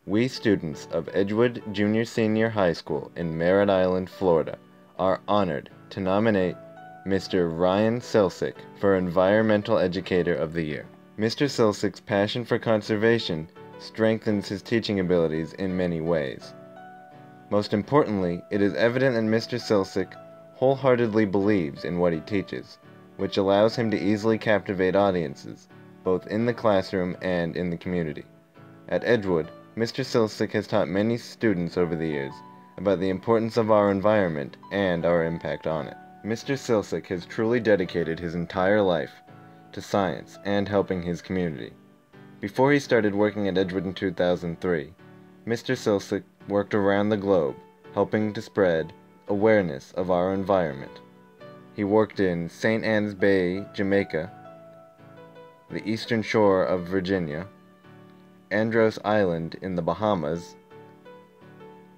We students of Edgewood Junior-Senior High School in Merritt Island, Florida, are honored to nominate Mr. Ryan Cilsick for Environmental Educator of the Year. Mr. Cilsick's passion for conservation strengthens his teaching abilities in many ways. Most importantly, it is evident that Mr. Cilsick wholeheartedly believes in what he teaches, which allows him to easily captivate audiences, both in the classroom and in the community. At Edgewood, Mr. Cilsick has taught many students over the years about the importance of our environment and our impact on it. Mr. Cilsick has truly dedicated his entire life to science and helping his community. Before he started working at Edgewood in 2003, Mr. Cilsick worked around the globe, helping to spread awareness of our environment. He worked in St. Ann's Bay, Jamaica, the eastern shore of Virginia, Andros Island in the Bahamas,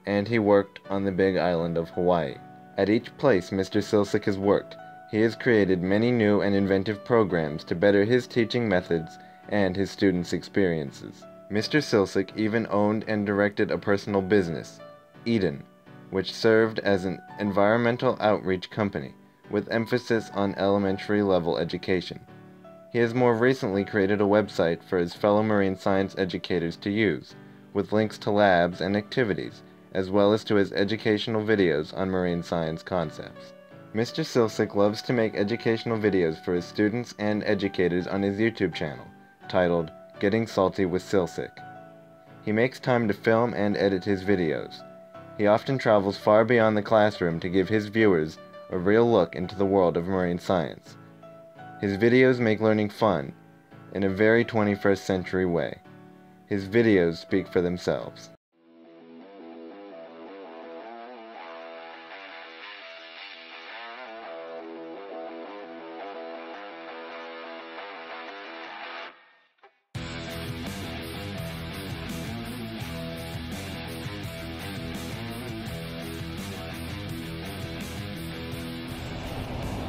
and he worked on the Big Island of Hawaii. At each place Mr. Cilsick has worked, he has created many new and inventive programs to better his teaching methods and his students' experiences. Mr. Cilsick even owned and directed a personal business, Eden, which served as an environmental outreach company with emphasis on elementary level education. He has more recently created a website for his fellow marine science educators to use, with links to labs and activities, as well as to his educational videos on marine science concepts. Mr. Cilsick loves to make educational videos for his students and educators on his YouTube channel, titled Getting Salty with Cilsick. He makes time to film and edit his videos. He often travels far beyond the classroom to give his viewers a real look into the world of marine science. His videos make learning fun in a very 21st century way. His videos speak for themselves.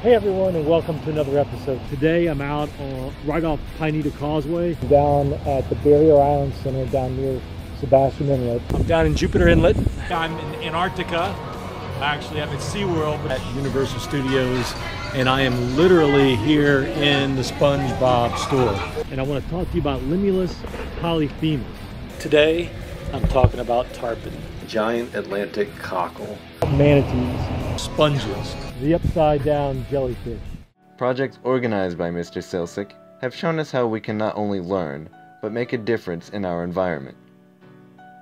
Hey everyone, and welcome to another episode. Today I'm out right off Pineda Causeway, down at the Barrier Island Center, down near Sebastian Inlet. I'm down in Jupiter Inlet. I'm in Antarctica. Actually, I'm at SeaWorld At Universal Studios, and I am literally here in the SpongeBob store. And I want to talk to you about Limulus polyphemus. Today, I'm talking about tarpon, Giant Atlantic cockle, manatees, sponges, the upside-down jellyfish. Projects organized by Mr. Cilsick have shown us how we can not only learn, but make a difference in our environment.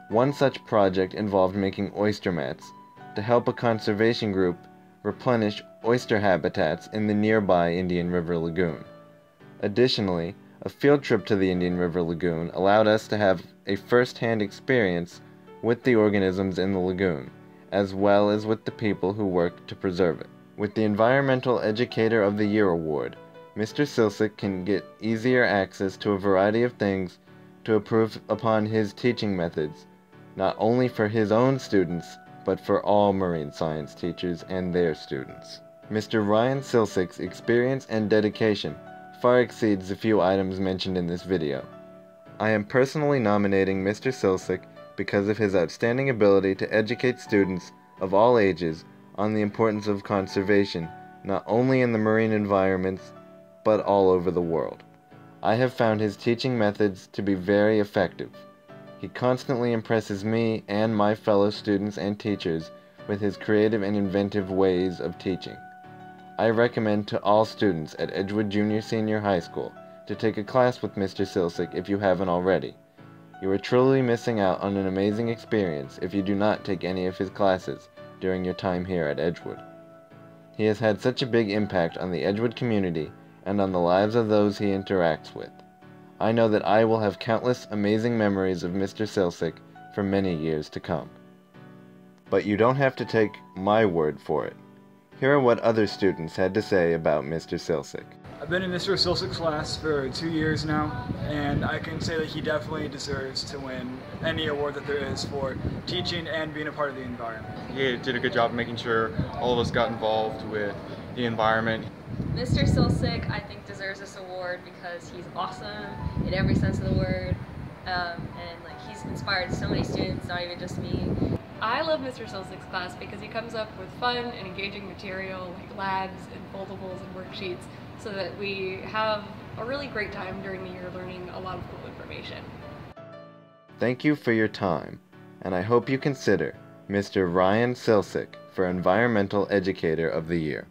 One such project involved making oyster mats to help a conservation group replenish oyster habitats in the nearby Indian River Lagoon. Additionally, a field trip to the Indian River Lagoon allowed us to have a first-hand experience with the organisms in the lagoon, as well as with the people who work to preserve it. With the Environmental Educator of the Year award, Mr. Cilsick can get easier access to a variety of things to improve upon his teaching methods, not only for his own students, but for all marine science teachers and their students. Mr. Ryan Cilsick's experience and dedication far exceeds the few items mentioned in this video. I am personally nominating Mr. Cilsick because of his outstanding ability to educate students of all ages on the importance of conservation, not only in the marine environments, but all over the world. I have found his teaching methods to be very effective. He constantly impresses me and my fellow students and teachers with his creative and inventive ways of teaching. I recommend to all students at Edgewood Junior-Senior High School to take a class with Mr. Cilsick if you haven't already. You are truly missing out on an amazing experience if you do not take any of his classes during your time here at Edgewood. He has had such a big impact on the Edgewood community and on the lives of those he interacts with. I know that I will have countless amazing memories of Mr. Cilsick for many years to come. But you don't have to take my word for it. Here are what other students had to say about Mr. Cilsick. I've been in Mr. Cilsick's class for 2 years now, and I can say that he definitely deserves to win any award that there is for teaching and being a part of the environment. He did a good job making sure all of us got involved with the environment. Mr. Cilsick, I think, deserves this award because he's awesome in every sense of the word. and like he's inspired so many students, not even just me. I love Mr. Cilsick's class because he comes up with fun and engaging material like labs and foldables and worksheets so that we have a really great time during the year learning a lot of cool information. Thank you for your time, and I hope you consider Mr. Ryan Cilsick for Environmental Educator of the Year.